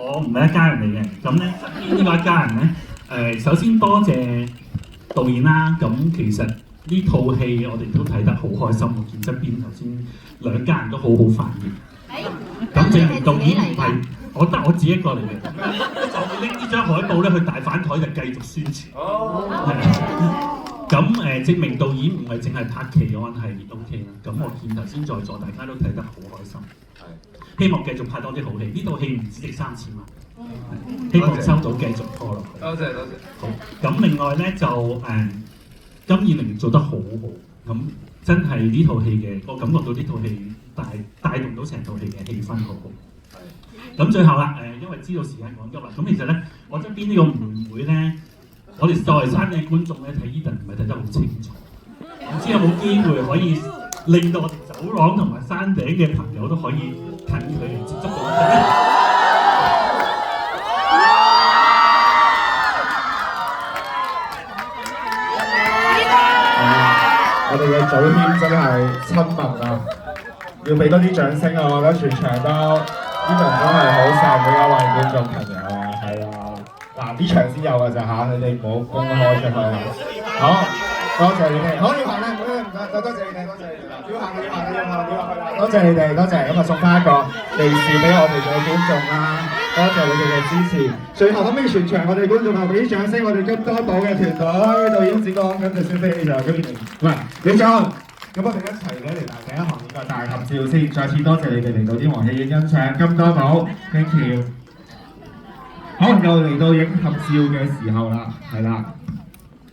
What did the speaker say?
我唔係一家人嚟嘅，咁咧側邊呢個一家人咧，首先多謝導演啦，咁其實呢套戲我哋都睇得好開心，我見側邊頭先兩家人都好好反應。咁證明導演唔係我得我自己一個嚟嘅，就會拎呢張海報咧去大反台就繼續宣傳。咁證明導演唔係淨係拍奇案系列 OK 啦。咁我見頭先在座大家都睇得好開心，希望繼續拍多啲好戲。呢套戲唔止值3000萬，希望收到繼續拖落去。多謝。好，咁另外咧就金燕玲做得好好，咁真係呢套戲嘅，我感覺到呢套戲帶動到成套戲嘅氣氛好好。咁最後啦，因為知道時間趕急啦，咁其實咧，我側邊呢個妹妹咧，我哋作為山頂觀眾咧睇 Eden 唔係睇得好清楚，唔知有冇機會可以令到我哋走廊同埋山頂嘅朋友都可以近距離接觸到佢。我哋嘅祖謙真係親民啊！要俾多啲掌聲啊！我覺得全場都 Eden 都係好受每一位觀眾朋友啊，係啊！嗱呢場先有㗎咋嚇，你哋唔好公開出去啊！好，多謝你哋，好要行啦，唔該，多謝你哋，多謝你哋，要行啦，多謝你哋，多謝咁啊送翻一個利是俾我哋嘅觀眾啦，多謝你哋嘅支持。最後咁尾全場我哋觀眾啊，俾啲掌聲我哋金多寶嘅團隊導演子光，跟住先飛就跟住，喂，李總，咁我哋一齊咧嚟第一行呢個大合照先，再次多謝你哋嚟到啲黃喜影欣賞金多寶 ，thank you。好，又嚟到影合照嘅時候啦，係啦。